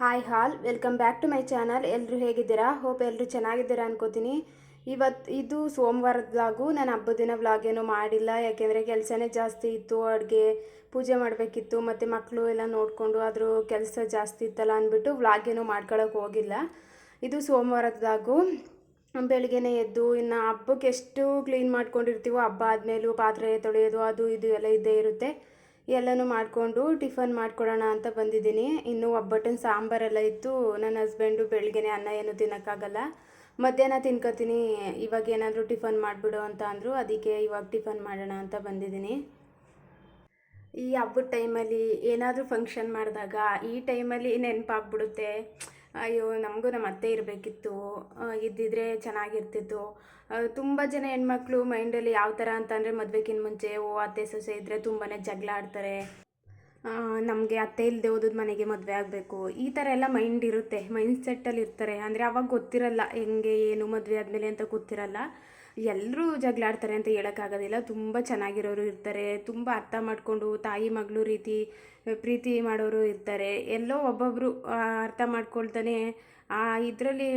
Hi all welcome back to my channel. ಎಲ್ಲರೂ ಹೇಗಿದ್ದೀರಾ? Hope ಎಲ್ಲರೂ ಚೆನ್ನಾಗಿದ್ದೀರಾ ಅನ್ಕೋತೀನಿ. ಇದು ಸೋಮವಾರದ ವ್ಲಾಗು. ನಾನು ಹಬ್ಬದ ದಿನ ವ್ಲಾಗ್ ಏನೂ ಮಾಡಿಲ್ಲ, ಯಾಕೆಂದರೆ ಕೆಲಸನೇ ಜಾಸ್ತಿ ಇತ್ತು. ಅಡುಗೆ ಪೂಜೆ ಮಾಡಬೇಕಿತ್ತು, ಮತ್ತು ಮಕ್ಕಳು ಎಲ್ಲ ನೋಡಿಕೊಂಡು ಅದ್ರ ಕೆಲಸ ಜಾಸ್ತಿ ಇತ್ತಲ್ಲ ಅಂದ್ಬಿಟ್ಟು ವ್ಲಾಗ್ ಏನೂ ಮಾಡ್ಕೊಳ್ಳೋಕೆ ಹೋಗಿಲ್ಲ. ಇದು ಸೋಮವಾರದ ವ್ಲಾಗು. ಬೆಳಗ್ಗೆನೇ ಎದ್ದು ಇನ್ನು ಹಬ್ಬಕ್ಕೆ ಎಷ್ಟು ಕ್ಲೀನ್ ಮಾಡ್ಕೊಂಡಿರ್ತೀವೋ ಹಬ್ಬ ಆದಮೇಲೂ ಪಾತ್ರೆ ತೊಳೆಯೋದು ಅದು ಇದು ಎಲ್ಲ ಇದ್ದೇ ಇರುತ್ತೆ. ಎಲ್ಲನೂ ಮಾಡಿಕೊಂಡು ಟಿಫನ್ ಮಾಡ್ಕೊಡೋಣ ಅಂತ ಬಂದಿದ್ದೀನಿ. ಇನ್ನೂ ಒಬ್ಬಟ್ಟಿನ ಸಾಂಬಾರೆಲ್ಲ ಇತ್ತು. ನನ್ನ ಹಸ್ಬೆಂಡು ಬೆಳಗ್ಗೆನೇ ಅನ್ನ ಏನು ತಿನ್ನೋಕ್ಕಾಗಲ್ಲ, ಮಧ್ಯಾಹ್ನ ತಿನ್ಕೋತೀನಿ, ಇವಾಗ ಏನಾದರೂ ಟಿಫನ್ ಮಾಡಿಬಿಡು ಅಂತ ಅಂದರು. ಅದಕ್ಕೆ ಇವಾಗ ಟಿಫನ್ ಮಾಡೋಣ ಅಂತ ಬಂದಿದ್ದೀನಿ. ಈ ಹಬ್ಬದ ಟೈಮಲ್ಲಿ ಏನಾದರೂ ಫಂಕ್ಷನ್ ಮಾಡಿದಾಗ ಈ ಟೈಮಲ್ಲಿ ನೆನಪಾಗ್ಬಿಡುತ್ತೆ. ಅಯ್ಯೋ, ನಮಗೂ ನಮ್ಮ ಅತ್ತೆ ಇರಬೇಕಿತ್ತು, ಇದ್ದಿದ್ರೆ ಚೆನ್ನಾಗಿರ್ತಿತ್ತು. ತುಂಬ ಜನ ಹೆಣ್ಮಕ್ಳು ಮೈಂಡಲ್ಲಿ ಯಾವ ಥರ ಅಂತಂದರೆ ಮದುವೆಗಿಂತ ಮುಂಚೆ ಅತ್ತೆ ಸೊಸೆ ಇದ್ದರೆ ತುಂಬಾ ಜಗಳ ಆಡ್ತಾರೆ. ನಮಗೆ ಅತ್ತೆ ಇಲ್ಲದೆ ಹೋದದ ಮನೆಗೆ ಮದುವೆ ಆಗಬೇಕು, ಈ ಥರ ಎಲ್ಲ ಮೈಂಡ್ ಇರುತ್ತೆ, ಮೈಂಡ್ ಸೆಟ್ಟಲ್ಲಿ ಇರ್ತಾರೆ. ಅಂದರೆ ಅವಾಗ ಗೊತ್ತಿರಲ್ಲ ಹೆಂಗೆ ಏನು ಮದುವೆ ಆದಮೇಲೆ ಅಂತ ಗೊತ್ತಿರಲ್ಲ. ಎಲ್ಲರೂ ಜಗಳಾಡ್ತಾರೆ ಅಂತ ಹೇಳೋಕ್ಕಾಗೋದಿಲ್ಲ. ತುಂಬ ಚೆನ್ನಾಗಿರೋರು ಇರ್ತಾರೆ, ತುಂಬ ಅರ್ಥ ಮಾಡಿಕೊಂಡು ತಾಯಿ ಮಗಳು ರೀತಿ ಪ್ರೀತಿ ಮಾಡೋರು ಇರ್ತಾರೆ. ಎಲ್ಲೋ ಒಬ್ಬೊಬ್ಬರು ಅರ್ಥ ಮಾಡ್ಕೊಳ್ತಾನೆ ಇದರಲ್ಲಿ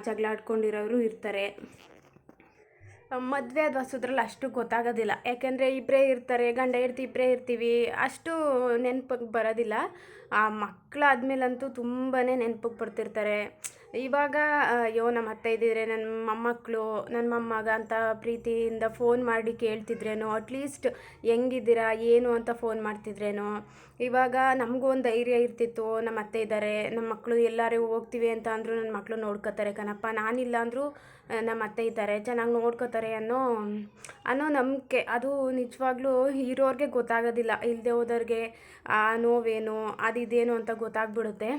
ಜಗಳ ಆಡ್ಕೊಂಡಿರೋರು ಇರ್ತಾರೆ. ಮದುವೆ ಅದು ಹೊಸದ್ರಲ್ಲಿ ಅಷ್ಟು ಗೊತ್ತಾಗೋದಿಲ್ಲ, ಯಾಕೆಂದರೆ ಇಬ್ಬರೇ ಇರ್ತಾರೆ, ಗಂಡ ಹೆಂಡ್ತಿ ಇಬ್ಬರೇ ಇರ್ತೀವಿ, ಅಷ್ಟು ನೆನಪಿಗೆ ಬರೋದಿಲ್ಲ. ಆ ಮಕ್ಕಳಾದ್ಮೇಲಂತೂ ತುಂಬಾ ನೆನಪಿಗೆ ಬರ್ತಿರ್ತಾರೆ. ಇವಾಗ ಅಯ್ಯೋ ನಮ್ಮ ಅತ್ತೆ ಇದ್ದಿದ್ರೆ ನನ್ನ ಮೊಮ್ಮಕ್ಕಳು ನನ್ನ ಮೊಮ್ಮಗ ಅಂತ ಪ್ರೀತಿಯಿಂದ ಫೋನ್ ಮಾಡಿ ಕೇಳ್ತಿದ್ರೇನೋ, ಅಟ್ಲೀಸ್ಟ್ ಹೆಂಗಿದ್ದೀರಾ ಏನು ಅಂತ ಫೋನ್ ಮಾಡ್ತಿದ್ರೇನೋ. ಇವಾಗ ನಮಗೂ ಒಂದು ಧೈರ್ಯ ಇರ್ತಿತ್ತು, ನಮ್ಮ ಅತ್ತೆ ಇದ್ದಾರೆ, ನಮ್ಮ ಮಕ್ಕಳು ಎಲ್ಲರೂ ಹೋಗ್ತೀವಿ ಅಂತ ಅಂದರೂ ನನ್ನ ಮಕ್ಕಳು ನೋಡ್ಕೋತಾರೆ ಕಣಪ್ಪ, ನಾನಿಲ್ಲ ಅಂದರೂ ನಮ್ಮ ಅತ್ತೆ ಇದ್ದಾರೆ, ಚೆನ್ನಾಗಿ ನೋಡ್ಕೋತಾರೆ ಅನ್ನೋ ನಂಬಿಕೆ. ಅದು ನಿಜವಾಗ್ಲೂ ಇರೋರಿಗೆ ಗೊತ್ತಾಗೋದಿಲ್ಲ, ಇಲ್ಲದೆ ಹೋದವ್ರಿಗೆ ಆ ನೋವೇನು ಅದಿದೇನು ಅಂತ ಗೊತ್ತಾಗ್ಬಿಡುತ್ತೆ.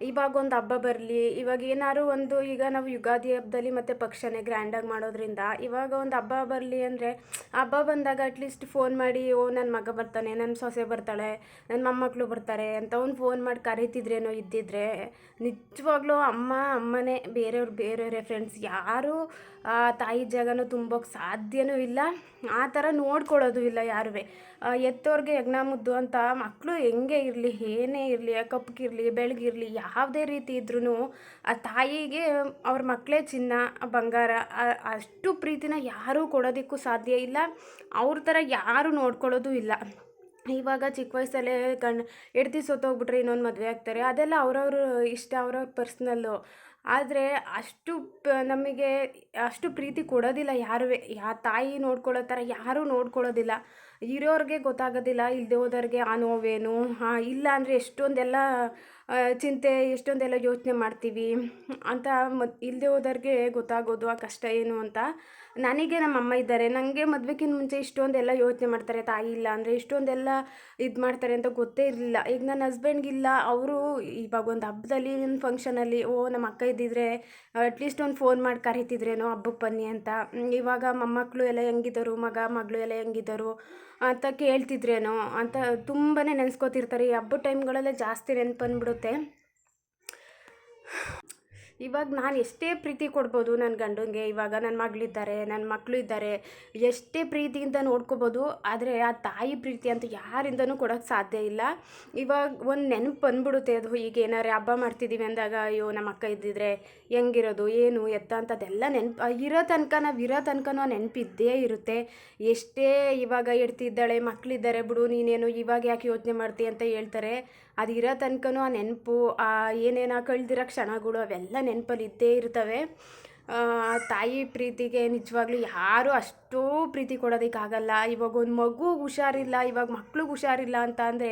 ಇವಾಗ ಒಂದು ಹಬ್ಬ ಬರಲಿ, ಇವಾಗ ಏನಾದ್ರು ಒಂದು, ಈಗ ನಾವು ಯುಗಾದಿ ಹಬ್ಬದಲ್ಲಿ ಮತ್ತು ಪಕ್ಷನೇ ಗ್ರ್ಯಾಂಡಾಗಿ ಮಾಡೋದ್ರಿಂದ ಇವಾಗ ಒಂದು ಹಬ್ಬ ಬರಲಿ ಅಂದರೆ, ಹಬ್ಬ ಬಂದಾಗ ಅಟ್ಲೀಸ್ಟ್ ಫೋನ್ ಮಾಡಿ ನನ್ನ ಮಗ ಬರ್ತಾನೆ, ನನ್ನ ಸೊಸೆ ಬರ್ತಾಳೆ, ನನ್ನ ಮೊಮ್ಮಕ್ಕಳು ಬರ್ತಾರೆ ಅಂತ ಒಂದು ಫೋನ್ ಮಾಡಿ ಕರೀತಿದ್ರೇನೋ ಇದ್ದಿದ್ರೆ. ನಿಜವಾಗ್ಲೂ ಅಮ್ಮನೇ, ಬೇರೆಯವರೇ ಫ್ರೆಂಡ್ಸ್, ಯಾರೂ ತಾಯಿ ಜಾಗನೂ ತುಂಬೋಕ್ಕೆ ಸಾಧ್ಯವೂ ಇಲ್ಲ, ಆ ಥರ ನೋಡ್ಕೊಳ್ಳೋದು ಇಲ್ಲ ಯಾರೂ. ಎತ್ತೋರ್ಗೆ ಯಜ್ಞ ಮುದ್ದು ಅಂತ ಮಕ್ಕಳು ಹೆಂಗೆ ಇರಲಿ, ಏನೇ ಇರಲಿ, ಕಪ್ಪಗಿರಲಿ ಬೆಳಗಿರಲಿ, ಯಾವುದೇ ರೀತಿ ಇದ್ರೂ ಆ ತಾಯಿಗೆ ಅವ್ರ ಮಕ್ಕಳೇ ಚಿನ್ನ ಬಂಗಾರ. ಅಷ್ಟು ಪ್ರೀತಿನ ಯಾರೂ ಕೊಡೋದಕ್ಕೂ ಸಾಧ್ಯ ಇಲ್ಲ, ಅವ್ರ ಥರ ಯಾರೂ ನೋಡ್ಕೊಳ್ಳೋದು ಇಲ್ಲ. ಇವಾಗ ಚಿಕ್ಕ ವಯಸ್ಸಲ್ಲೇ ಹೆಂಡ್ತಿ ಸತ್ತೋಗ್ಬಿಟ್ರೆ ಇನ್ನೊಂದು ಮದುವೆ ಆಗ್ತಾರೆ, ಅದೆಲ್ಲ ಅವ್ರವ್ರ ಇಷ್ಟ, ಅವ್ರವ್ರ ಪರ್ಸ್ನಲ್ಲು. ಆದರೆ ನಮಗೆ ಅಷ್ಟು ಪ್ರೀತಿ ಕೊಡೋದಿಲ್ಲ ಯಾರೂ. ತಾಯಿ ನೋಡ್ಕೊಳ್ಳೋ ಥರ ಯಾರೂ ನೋಡ್ಕೊಳ್ಳೋದಿಲ್ಲ. ಇರೋರಿಗೆ ಗೊತ್ತಾಗೋದಿಲ್ಲ, ಇಲ್ಲದೆ ಹೋದವ್ರಿಗೆ ಆ ನೋವೇನು. ಇಲ್ಲ ಅಂದರೆ ಎಷ್ಟೊಂದೆಲ್ಲ ಚಿಂತೆ, ಎಷ್ಟೊಂದೆಲ್ಲ ಯೋಚನೆ ಮಾಡ್ತೀವಿ ಅಂತ. ಇಲ್ಲದೆ ಹೋದವ್ರಿಗೆ ಗೊತ್ತಾಗೋದು ಆ ಕಷ್ಟ ಏನು ಅಂತ. ನನಗೆ ನಮ್ಮ ಅಮ್ಮ ಇದ್ದಾರೆ, ನನಗೆ ಮದುವೆಗಿಂತ ಮುಂಚೆ ಇಷ್ಟೊಂದೆಲ್ಲ ಯೋಚನೆ ಮಾಡ್ತಾರೆ, ತಾಯಿ ಇಲ್ಲ ಅಂದರೆ ಇಷ್ಟೊಂದೆಲ್ಲ ಇದು ಮಾಡ್ತಾರೆ ಅಂತ ಗೊತ್ತೇ ಇರಲಿಲ್ಲ. ಈಗ ನನ್ನ ಹಸ್ಬೆಂಡ್ಗಿಲ್ಲ, ಅವರು ಇವಾಗ ಒಂದು ಹಬ್ಬದಲ್ಲಿ ಒಂದು ಫಂಕ್ಷನಲ್ಲಿ ನಮ್ಮ ಅಕ್ಕ ಇದ್ದಿದ್ರೆ ಅಟ್ಲೀಸ್ಟ್ ಒಂದು ಫೋನ್ ಮಾಡಿ ಕರೀತಿದ್ರೇನೋ ಹಬ್ಬಕ್ಕೆ ಬನ್ನಿ ಅಂತ. ಇವಾಗ ಮೊಮ್ಮಕ್ಕಳು ಎಲ್ಲ ಹೆಂಗಿದ್ದರು, ಮಗಳು ಎಲ್ಲ ಹೆಂಗಿದ್ದರು ಅಂತ ಕೇಳ್ತಿದ್ರೇನೋ ಅಂತ ತುಂಬಾ ನೆನೆಸ್ಕೋತಿರ್ತಾರೆ. ಈ ಹಬ್ಬದ ಟೈಮ್ಗಳಲ್ಲೇ ಜಾಸ್ತಿ ನೆನಪು ಬಂದ್ಬಿಡುತ್ತೆ. ಇವಾಗ ನಾನು ಎಷ್ಟೇ ಪ್ರೀತಿ ಕೊಡ್ಬೋದು ನನ್ನ ಗಂಡನಿಗೆ, ಇವಾಗ ನನ್ನ ಮಗಳಿದ್ದಾರೆ, ನನ್ನ ಮಕ್ಕಳು ಇದ್ದಾರೆ, ಎಷ್ಟೇ ಪ್ರೀತಿಯಿಂದ ನೋಡ್ಕೋಬೋದು, ಆದರೆ ಆ ತಾಯಿ ಪ್ರೀತಿ ಅಂತ ಯಾರಿಂದನೂ ಕೊಡೋಕ್ಕೆ ಸಾಧ್ಯ ಇಲ್ಲ. ಇವಾಗ ಒಂದು ನೆನಪು ಬಂದ್ಬಿಡುತ್ತೆ. ಅದು ಈಗ ಏನಾರು ಹಬ್ಬ ಮಾಡ್ತಿದ್ದೀವಿ ಅಂದಾಗ ಅಯ್ಯೋ ನಮ್ಮ ಅಕ್ಕ ಇದ್ದಿದ್ರೆ ಹೆಂಗಿರೋದು ಏನು ಎತ್ತ ಅಂತದೆಲ್ಲ ನೆನಪು ಇರೋ ತನಕ ಆ ನೆನಪಿದ್ದೇ ಇರುತ್ತೆ. ಎಷ್ಟೇ ಇವಾಗ ಇಡ್ತಿದ್ದಾಳೆ, ಮಕ್ಕಳಿದ್ದಾರೆ ಬಿಡು ನೀನೇನು ಇವಾಗ ಯಾಕೆ ಯೋಚನೆ ಮಾಡ್ತೀಯ ಅಂತ ಹೇಳ್ತಾರೆ. ಅದು ಇರೋ ತನಕನೂ ಆ ನೆನಪು, ಏನೇನೋ ಕಳೆದಿರೋ ಕ್ಷಣಗಳು ಅವೆಲ್ಲ ನೆನಪಲ್ಲಿ ಇದ್ದೇ ಇರ್ತವೆ. ತಾಯಿ ಪ್ರೀತಿಗೆ ನಿಜವಾಗ್ಲೂ ಯಾರೂ ಅಷ್ಟೂ ಪ್ರೀತಿ ಕೊಡೋದಕ್ಕಾಗಲ್ಲ. ಇವಾಗ ಒಂದು ಮಗು ಹುಷಾರಿಲ್ಲ, ಇವಾಗ ಮಕ್ಳಿಗೆ ಹುಷಾರಿಲ್ಲ ಅಂತ ಅಂದರೆ,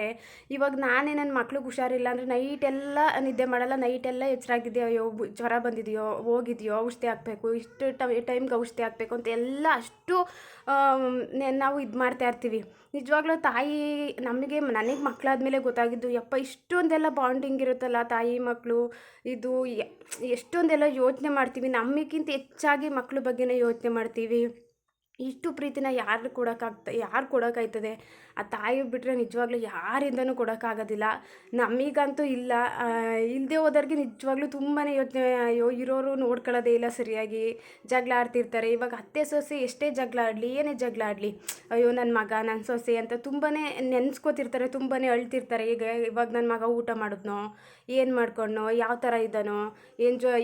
ಇವಾಗ ನಾನೇ ನನ್ನ ಮಕ್ಳಿಗೆ ಹುಷಾರಿಲ್ಲ ಅಂದರೆ ನೈಟೆಲ್ಲ ನಿದ್ದೆ ಮಾಡಲ್ಲ, ನೈಟೆಲ್ಲ ಎಚ್ಚರಾಗಿದೆಯೋ, ಅಯ್ಯೋ ಜ್ವರ ಬಂದಿದೆಯೋ, ಹೋಗಿದೆಯೋ, ಔಷಧಿ ಹಾಕಬೇಕು, ಇಷ್ಟು ಟೈಮ್ಗೆ ಔಷಧಿ ಹಾಕಬೇಕು ಅಂತ ಎಲ್ಲ ಅಷ್ಟು ನಾವು ಇದು ಮಾಡ್ತಾ ಇರ್ತೀವಿ. ನಿಜವಾಗ್ಲೂ ತಾಯಿ ನನಗೆ ಮಕ್ಕಳಾದ್ಮೇಲೆ ಗೊತ್ತಾಗಿದ್ದು, ಯಪ್ಪ ಇಷ್ಟೊಂದೆಲ್ಲ ಬಾಂಡಿಂಗ್ ಇರುತ್ತಲ್ಲ ತಾಯಿ ಮಕ್ಕಳು. ಇದು ಎಷ್ಟೊಂದೆಲ್ಲ ಯೋಚನೆ ಮಾಡ್ತೀವಿ, ನಮಗಿಂತ ಹೆಚ್ಚಾಗಿ ಮಕ್ಕಳ ಬಗ್ಗೆನೇ ಯೋಚನೆ ಮಾಡ್ತೀವಿ. ಇಷ್ಟು ಪ್ರೀತಿನ ಯಾರು ಕೊಡೋಕ್ಕಾಯ್ತದೆ? ಆ ತಾಯಿ ಬಿಟ್ಟರೆ ನಿಜವಾಗ್ಲೂ ಯಾರಿಂದನೂ ಕೊಡೋಕ್ಕಾಗೋದಿಲ್ಲ. ನಮಗಂತೂ ಇಲ್ಲ. ಇಲ್ಲದೆ ಹೋದವ್ರಿಗೆ ನಿಜವಾಗ್ಲೂ ತುಂಬಾ ಯೋಚನೆ, ಅಯ್ಯೋ ಇರೋರು ನೋಡ್ಕೊಳ್ಳೋದೇ ಇಲ್ಲ ಸರಿಯಾಗಿ, ಜಗಳ ಆಡ್ತಿರ್ತಾರೆ. ಇವಾಗ ಅತ್ತೆ ಸೊಸೆ ಎಷ್ಟೇ ಜಗಳ ಆಡಲಿ, ಏನೇ ಜಗಳ ಆಡಲಿ, ಅಯ್ಯೋ ನನ್ನ ಮಗ ನನ್ನ ಸೊಸೆ ಅಂತ ತುಂಬಾ ನೆನೆಸ್ಕೋತಿರ್ತಾರೆ, ತುಂಬಾ ಅಳ್ತಿರ್ತಾರೆ. ಈಗ ಇವಾಗ ನನ್ನ ಮಗ ಊಟ ಮಾಡಿದ್ನೋ, ಏನು ಮಾಡ್ಕೊಂಡ್ನೋ, ಯಾವ ಥರ ಇದ್ದಾನೋ,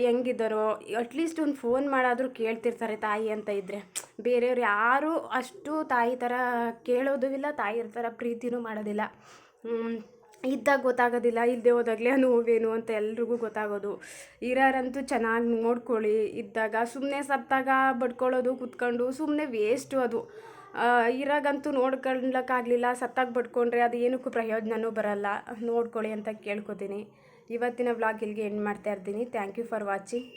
ಹೆಂಗಿದ್ದಾರೋ, ಅಟ್ಲೀಸ್ಟ್ ಒಂದು ಫೋನ್ ಮಾಡಾದರೂ ಕೇಳ್ತಿರ್ತಾರೆ ತಾಯಿ ಅಂತ ಇದ್ದರೆ. ಬೇರೆಯವ್ರು ಯಾರೂ ಅಷ್ಟು ತಾಯಿ ಥರ ಕೇಳೋದು ಇಲ್ಲ, ತಾಯಿ ಥರ ಪ್ರೀತಿನೂ ಮಾಡೋದಿಲ್ಲ. ಇದ್ದಾಗ ಗೊತ್ತಾಗೋದಿಲ್ಲ, ಇಲ್ಲದೆ ಹೋದಾಗಲೇ ನೋವೇನು ಅಂತ ಎಲ್ರಿಗೂ ಗೊತ್ತಾಗೋದು. ಇರೋರಂತೂ ಚೆನ್ನಾಗಿ ನೋಡ್ಕೊಳ್ಳಿ. ಇದ್ದಾಗ ಸುಮ್ಮನೆ ಸತ್ತಾಗ ಬಡ್ಕೊಳ್ಳೋದು ಕೂತ್ಕೊಂಡು ಸುಮ್ಮನೆ ವೇಸ್ಟು ಅದು. ಇರಾಗಂತೂ ನೋಡ್ಕೊಳ್ಳೋಕ್ಕಾಗಲಿಲ್ಲ, ಸತ್ತಾಗ ಬಡ್ಕೊಂಡ್ರೆ ಅದು ಏನಕ್ಕೂ ಪ್ರಯೋಜನವೂ ಬರಲ್ಲ. ನೋಡ್ಕೊಳ್ಳಿ ಅಂತ ಕೇಳ್ಕೊತೀನಿ. ಇವತ್ತಿನ ವ್ಲಾಗ್ ಇಲ್ಲಿಗೆ ಎಂಡ್ ಮಾಡ್ತಾ ಇರ್ತೀನಿ. Thank you for watching.